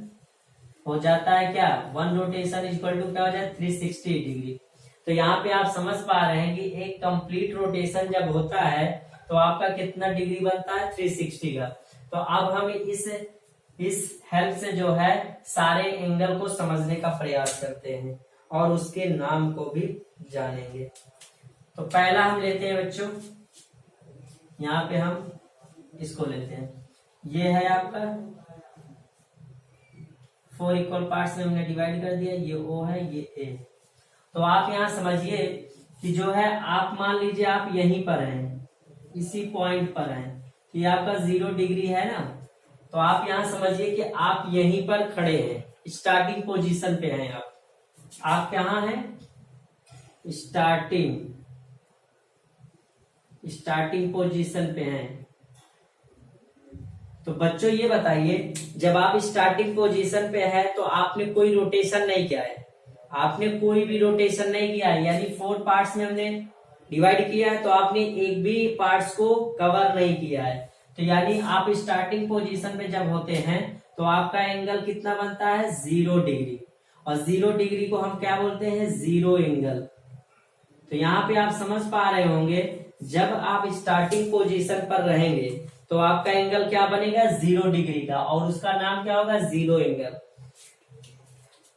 हो जाता है क्या, वन रोटेशन इक्वल टू क्या हो जाता है 360 डिग्री। तो यहाँ पे आप समझ पा रहे हैं कि एक कंप्लीट रोटेशन जब होता है तो आपका कितना डिग्री बनता है 360 का। तो अब हम इस हेल्प से जो है सारे एंगल को समझने का प्रयास करते हैं और उसके नाम को भी जानेंगे। तो पहला हम लेते हैं बच्चों, यहाँ पे हम इसको लेते हैं, ये है आपका 4 इक्वल पार्ट्स में हमने डिवाइड कर दिया, ये O है, ये A। तो आप यहाँ समझिए कि जो है आप मान लीजिए आप यहीं पर हैं, इसी पॉइंट पर हैं, तो ये आपका 0 डिग्री है ना। तो आप यहाँ समझिए कि आप यहीं पर खड़े हैं, स्टार्टिंग पोजीशन पे हैं आप कहाँ हैं, स्टार्टिंग पोजीशन पे हैं। तो बच्चों ये बताइए, जब आप स्टार्टिंग पोजीशन पे है तो आपने कोई रोटेशन नहीं किया है, आपने कोई भी रोटेशन नहीं किया है, यानी 4 पार्ट्स में हमने डिवाइड किया है तो आपने एक भी पार्ट्स को कवर नहीं किया है। तो यानी आप स्टार्टिंग पोजीशन पे जब होते हैं तो आपका एंगल कितना बनता है 0 डिग्री, और 0 डिग्री को हम क्या बोलते हैं, 0 एंगल। तो यहाँ पे आप समझ पा रहे होंगे, जब आप स्टार्टिंग पोजीशन पर रहेंगे तो आपका एंगल क्या बनेगा 0 डिग्री का, और उसका नाम क्या होगा 0 एंगल।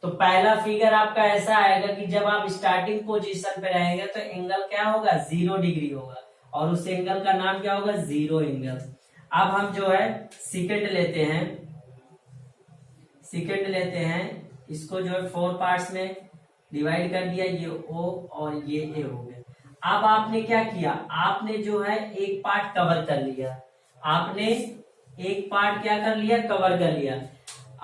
तो पहला फिगर आपका ऐसा आएगा कि जब आप स्टार्टिंग पोजीशन पे रहेंगे तो एंगल क्या होगा 0 डिग्री होगा, और उस एंगल का नाम क्या होगा 0 एंगल। अब हम जो है सेकंड लेते हैं, इसको जो है 4 पार्ट्स में डिवाइड कर दिया, ये O और ये A हो गया। अब आपने क्या किया, आपने जो है एक पार्ट कवर कर लिया, आपने एक पार्ट क्या कर लिया, कवर कर लिया।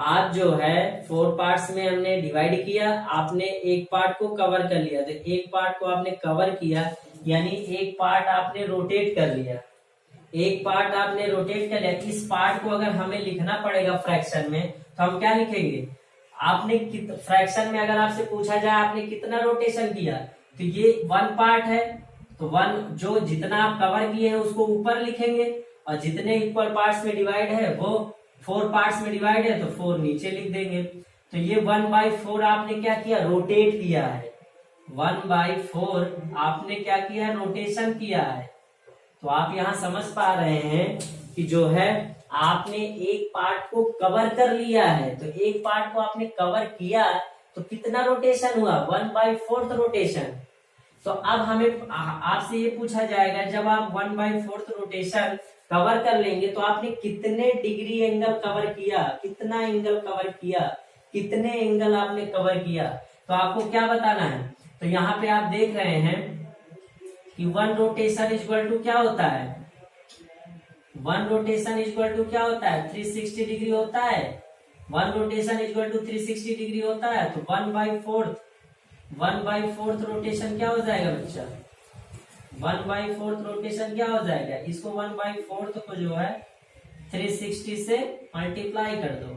आज जो है 4 पार्ट्स में हमने डिवाइड किया, आपने एक पार्ट को कवर कर लिया, तो एक पार्ट को आपने कवर किया, यानी एक पार्ट आपने रोटेट कर लिया, एक पार्ट आपने रोटेट कर लिया। इस पार्ट को अगर हमें लिखना पड़ेगा फ्रैक्शन में तो हम क्या लिखेंगे, आपने फ्रैक्शन में अगर आपसे पूछा जाए आपने कितना रोटेशन किया, तो ये 1 पार्ट है, तो 1 जो जितना आप कवर किए हैं उसको ऊपर लिखेंगे, और जितने इक्वल पार्ट्स में डिवाइड है वो 4 पार्ट्स में डिवाइड है तो 4 नीचे लिख देंगे। तो ये 1/4 आपने क्या किया, रोटेट किया है, 1/4 आपने क्या किया है, रोटेशन किया है। तो आप यहाँ समझ पा रहे हैं कि जो है आपने एक पार्ट को कवर कर लिया है, तो एक पार्ट को आपने कवर किया तो कितना रोटेशन हुआ, 1/4 रोटेशन। तो अब हमें आपसे ये पूछा जाएगा, जब आप 1/4 रोटेशन कवर कर लेंगे तो आपने कितने डिग्री एंगल कवर किया, कितना एंगल कवर किया, कितने एंगल आपने कवर किया, तो आपको क्या बताना है। तो यहाँ पे आप देख रहे हैं कि 1 रोटेशन इक्वल टू क्या होता है, 1 रोटेशन इक्वल टू क्या होता है 360 डिग्री होता है, 1 रोटेशन इक्वल टू 360 डिग्री होता है। तो 1/4 रोटेशन क्या हो जाएगा बच्चा, 1/4 रोटेशन क्या हो जाएगा, इसको 1/4 को जो है 360 से मल्टीप्लाई कर दो,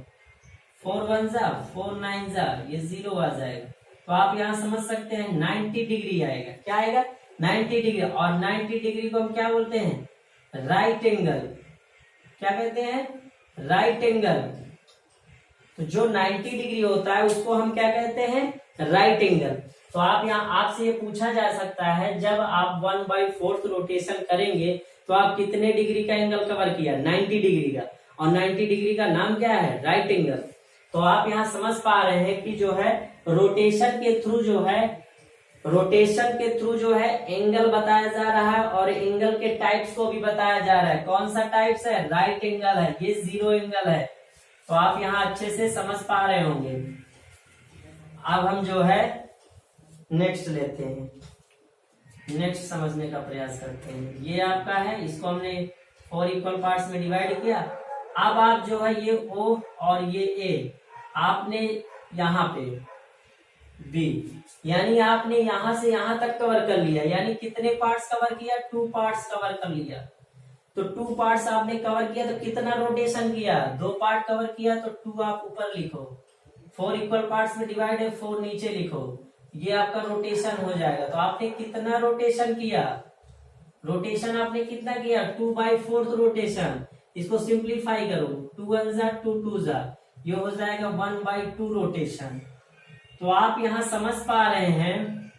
4 1 जा 4 9 जा, ये 0 आ जाएगा। तो आप यहाँ समझ सकते हैं 90 डिग्री आएगा, क्या आएगा 90 डिग्री, और 90 डिग्री को हम क्या बोलते हैं, राइट एंगल। क्या कहते हैं, राइट एंगल। तो जो 90 डिग्री होता है उसको हम क्या कहते हैं, राइट एंगल। तो आप यहाँ आपसे ये पूछा जा सकता है, जब आप 1/4 रोटेशन करेंगे तो आप कितने डिग्री का एंगल कवर किया, 90 डिग्री का, और 90 डिग्री का नाम क्या है, राइट एंगल। तो आप यहाँ समझ पा रहे हैं कि जो है रोटेशन के थ्रू जो है एंगल बताया जा रहा है, और एंगल के टाइप्स को भी बताया जा रहा है। कौन सा टाइप्स है, राइट एंगल है, ये 0 एंगल है। तो आप यहाँ अच्छे से समझ पा रहे होंगे। अब हम जो है नेक्स्ट लेते हैं, नेक्स्ट समझने का प्रयास करते हैं। ये आपका है, इसको हमने 4 इक्वल पार्ट्स में डिवाइड किया। अब आप जो है ये O और ये A आपने यहाँ पे B, यानी आपने यहां से यहां तक कवर कर लिया। यानी कितने पार्ट्स कवर किया? 2 पार्ट्स कवर कर लिया। तो 2 पार्ट्स आपने कवर किया तो कितना रोटेशन किया? 2 पार्ट कवर किया तो 2 आप ऊपर लिखो, 4 इक्वल पार्ट्स में डिवाइड है, 4 नीचे लिखो, ये आपका रोटेशन हो जाएगा। तो आपने कितना रोटेशन किया? रोटेशन आपने कितना किया? 2/4 रोटेशन। इसको सिंप्लीफाई करो, 2 1 जा 2 2 जा, ये हो जाएगा 1/2 रोटेशन। तो आप यहाँ समझ पा रहे हैं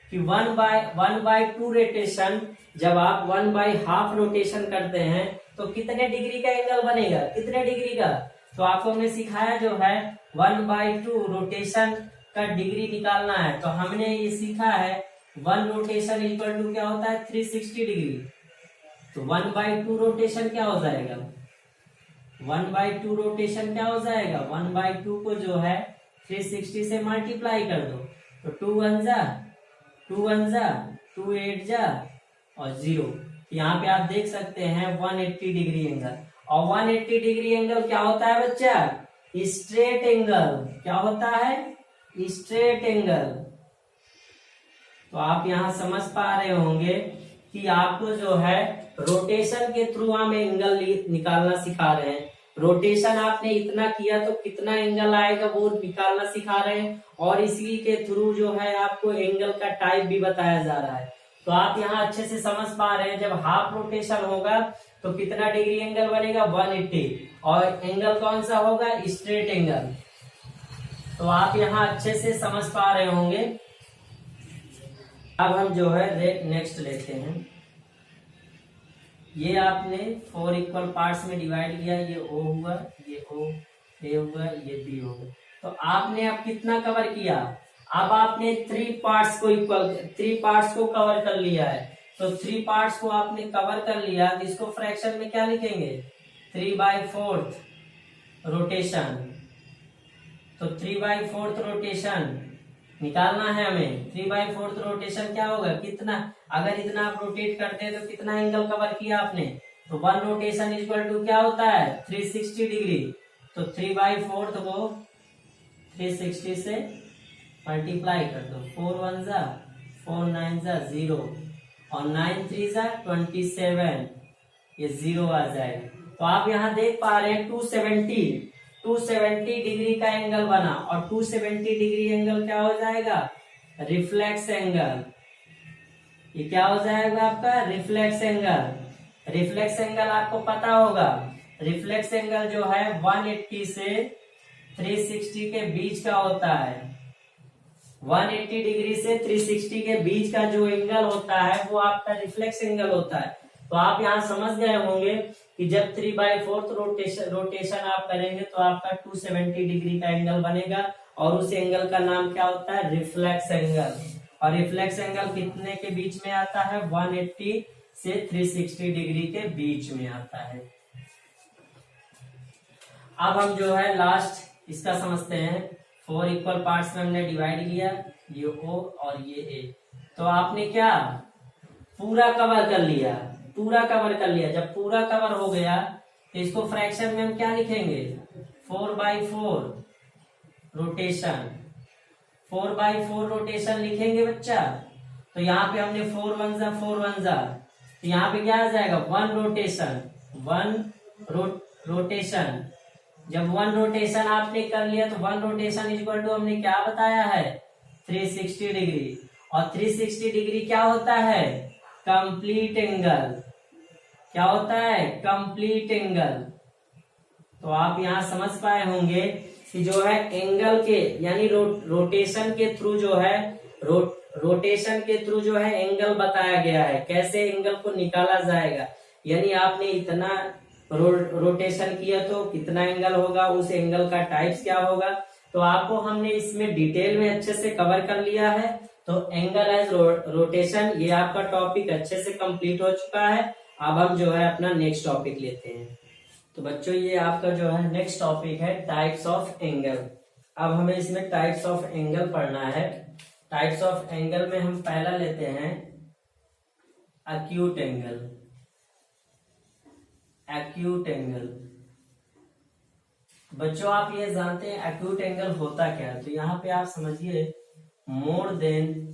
कि 1/2 रोटेशन जब आप 1/2 रोटेशन करते हैं तो कितने डिग्री का एंगल बनेगा? कितने डिग्री का? तो आपको हमने सिखाया जो है 1/2 रोटेशन का डिग्री निकालना है। तो हमने ये सीखा है 1 रोटेशन इक्वल टू क्या होता है? 360 डिग्री। तो 1/2 रोटेशन क्या हो जाएगा? 1/2 रोटेशन क्या हो जाएगा? 1/2 को जो है 360 से मल्टीप्लाई कर दो, तो 2 1 जा 2 1 जा 2 8 जा और 0। यहाँ पे आप देख सकते हैं 180 डिग्री एंगल। और 180 डिग्री एंगल क्या होता है बच्चा? Straight angle. क्या होता है? Straight angle. तो आप यहाँ समझ पा रहे होंगे कि आपको जो है रोटेशन के थ्रू हम एंगल निकालना सिखा रहे हैं। रोटेशन आपने इतना किया तो कितना एंगल आएगा वो निकालना सिखा रहे हैं, और इसी के थ्रू जो है आपको एंगल का टाइप भी बताया जा रहा है। तो आप यहाँ अच्छे से समझ पा रहे हैं, जब हाफ रोटेशन होगा तो कितना डिग्री एंगल बनेगा? 180। और एंगल कौन सा होगा? Straight angle. तो आप यहाँ अच्छे से समझ पा रहे होंगे। अब हम जो है नेक्स्ट लेते हैं। ये आपने 4 इक्वल पार्ट्स में डिवाइड किया, ये O हुआ, ये O, A हुआ, ये B होगा। तो आपने अब कितना कवर किया? अब आपने 3 पार्ट्स को कवर कर लिया है। तो 3 पार्ट्स को आपने कवर कर लिया तो इसको फ्रैक्शन में क्या लिखेंगे? 3/4 रोटेशन। तो 3/4 रोटेशन निकालना है हमें। 3/4 रोटेशन क्या होगा? कितना? अगर इतना आप रोटेट करते हैं तो कितना एंगल कवर किया आपने? तो 1 रोटेशन इक्वल टू क्या होता है? 360 डिग्री। तो 3/4 को 360 से मल्टीप्लाई कर दो, 4 1 जा 4 9 जा 0 और 9 3 जा 27, ये 0 आ जाएगा। तो आप यहाँ देख पा रहे हैं 270 डिग्री का एंगल बना। और 270 डिग्री एंगल क्या हो जाएगा? Reflex angle. ये क्या हो जाएगा आपका? Reflex angle. रिफ्लेक्स एंगल आपको पता होगा, रिफ्लेक्स एंगल जो है 180 से 360 के बीच का होता है। 180 डिग्री से 360 के बीच का जो एंगल होता है वो आपका रिफ्लेक्स एंगल होता है। तो आप यहाँ समझ गए होंगे कि जब 3/4 रोटेशन आप करेंगे तो आपका 270 डिग्री का एंगल बनेगा, और उस एंगल का नाम क्या होता है? Reflex angle. और रिफ्लेक्स एंगल कितने के बीच में आता है? 180 से 360 डिग्री के बीच में आता है। अब हम जो है लास्ट इसका समझते हैं। 4 इक्वल पार्ट्स में हमने डिवाइड किया, ये O और ये A। तो आपने क्या पूरा कवर कर लिया? पूरा कवर कर लिया। जब पूरा कवर हो गया तो इसको फ्रैक्शन में हम क्या लिखेंगे? 4/4 रोटेशन। 4/4 रोटेशन लिखेंगे बच्चा। तो यहाँ पे हमने 4 1 जा 4 1 जा, तो यहाँ पे क्या आ जाएगा? 1 रोटेशन। 1 रोटेशन। जब 1 रोटेशन आपने कर लिया तो 1 रोटेशन इक्वल टू हमने क्या बताया है? 360 डिग्री। और 360 डिग्री क्या होता है? Complete angle. क्या होता है? Complete angle. तो आप यहाँ समझ पाए होंगे कि जो है एंगल के यानी रोटेशन के थ्रू जो है रोटेशन के थ्रू जो है एंगल बताया गया है, कैसे एंगल को निकाला जाएगा। यानी आपने इतना रोटेशन किया तो कितना एंगल होगा, उस एंगल का टाइप्स क्या होगा। तो आपको हमने इसमें डिटेल में अच्छे से कवर कर लिया है। तो एंगल एज रोटेशन ये आपका टॉपिक अच्छे से कंप्लीट हो चुका है। अब हम जो है अपना नेक्स्ट टॉपिक लेते हैं। तो बच्चों ये आपका जो है नेक्स्ट टॉपिक है टाइप्स ऑफ एंगल। अब हमें इसमें टाइप्स ऑफ एंगल पढ़ना है। टाइप्स ऑफ एंगल में हम पहला लेते हैं एक्यूट एंगल। एक्यूट एंगल बच्चों आप ये जानते हैं एक्यूट एंगल होता क्या है? तो यहाँ पे आप समझिए more than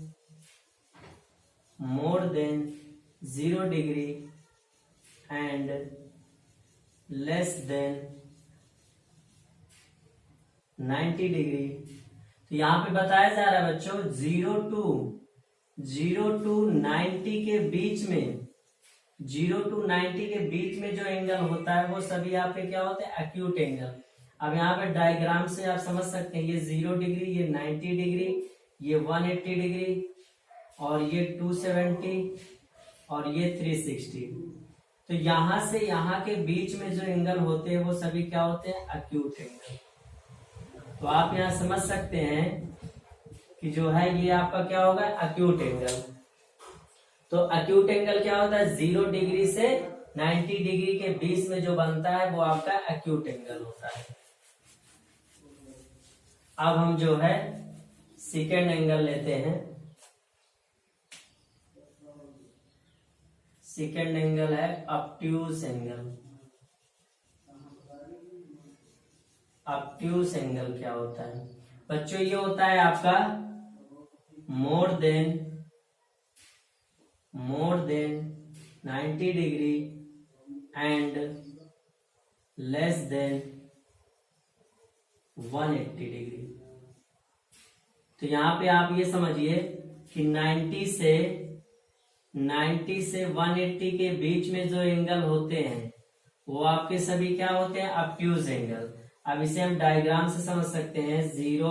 0 degree and less than 90 degree. तो यहाँ पे बताया जा रहा है बच्चों 0 to 90 के बीच में, 0 to 90 के बीच में जो एंगल होता है वो सभी यहाँ पे क्या होते हैं? Acute angle. अब यहाँ पे डायग्राम से आप समझ सकते हैं ये 0 डिग्री, ये 90 डिग्री, ये 180 डिग्री, और ये 270 और ये 360। तो यहां से यहां के बीच में जो एंगल होते हैं वो सभी क्या होते हैं? Acute angle. तो आप यहां समझ सकते हैं कि जो है ये आपका क्या होगा? Acute angle. तो एक्यूट एंगल क्या होता है? 0 डिग्री से 90 डिग्री के बीच में जो बनता है वो आपका एक्यूट एंगल होता है। अब हम जो है सेकेंड एंगल लेते हैं। सेकेंड एंगल है ऑब्ट्यूज एंगल। ऑब्ट्यूज एंगल क्या होता है बच्चों? ये होता है आपका more than 90 degree and less than 180 degree. तो यहां पे आप ये समझिए कि 90 से 180 के बीच में जो एंगल होते हैं वो आपके सभी क्या होते हैं? Obtuse angle. अब इसे हम डायग्राम से समझ सकते हैं 0,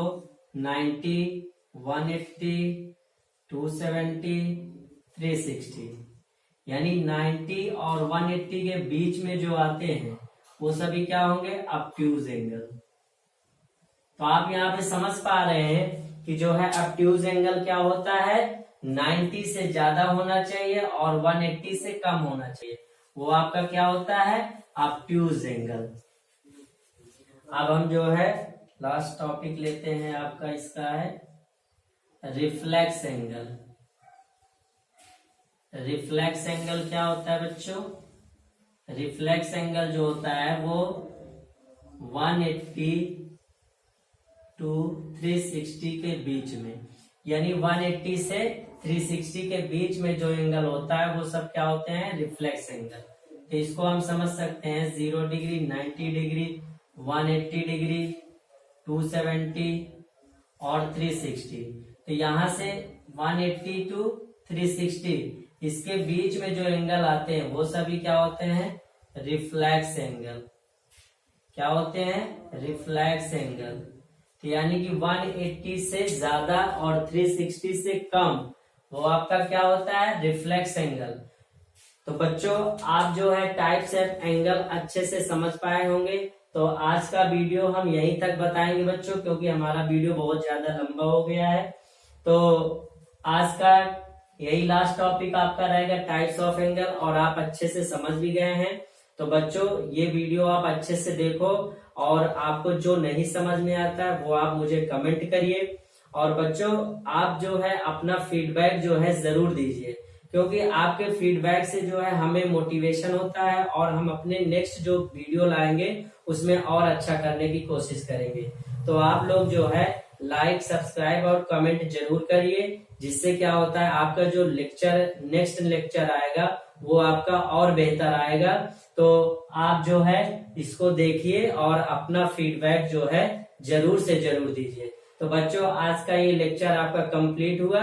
90, 180, 270, 360, यानी 90 और 180 के बीच में जो आते हैं वो सभी क्या होंगे? Obtuse angle. तो आप यहाँ पे समझ पा रहे हैं कि जो है ऑब्ट्यूज एंगल क्या होता है? 90 से ज्यादा होना चाहिए और 180 से कम होना चाहिए, वो आपका क्या होता है? Obtuse angle. अब हम जो है लास्ट टॉपिक लेते हैं आपका, इसका है रिफ्लेक्स एंगल। रिफ्लेक्स एंगल क्या होता है बच्चों? रिफ्लेक्स एंगल जो होता है वो 180 to 360 के बीच में, यानी 180 से 360 के बीच में जो एंगल होता है वो सब क्या होते हैं? Reflex angle. तो इसको हम समझ सकते हैं 0 डिग्री, 90 डिग्री, 180 डिग्री, 270 और 360। तो यहां से 180 to 360 इसके बीच में जो एंगल आते हैं वो सभी क्या होते हैं? Reflex angle. क्या होते हैं? Reflex angle. तो यानी कि 180 से ज्यादा और 360 से कम वो आपका क्या होता है? Reflex angle. तो बच्चों आप जो है टाइप्स ऑफ एंगल अच्छे से समझ पाए होंगे। तो आज का वीडियो हम यहीं तक बताएंगे बच्चों, क्योंकि हमारा वीडियो बहुत ज्यादा लंबा हो गया है। तो आज का यही लास्ट टॉपिक आपका रहेगा टाइप्स ऑफ एंगल, और आप अच्छे से समझ भी गए हैं। तो बच्चों ये वीडियो आप अच्छे से देखो, और आपको जो नहीं समझ में आता है वो आप मुझे कमेंट करिए। और बच्चों आप जो है अपना फीडबैक जो है जरूर दीजिए, क्योंकि आपके फीडबैक से जो है हमें मोटिवेशन होता है और हम अपने नेक्स्ट जो वीडियो लाएंगे उसमें और अच्छा करने की कोशिश करेंगे। तो आप लोग जो है लाइक, सब्सक्राइब और कमेंट जरूर करिए, जिससे क्या होता है आपका जो नेक्स्ट लेक्चर आएगा वो आपका और बेहतर आएगा। तो आप जो है इसको देखिए और अपना फीडबैक जो है जरूर से जरूर दीजिए। तो बच्चों आज का ये लेक्चर आपका कंप्लीट हुआ।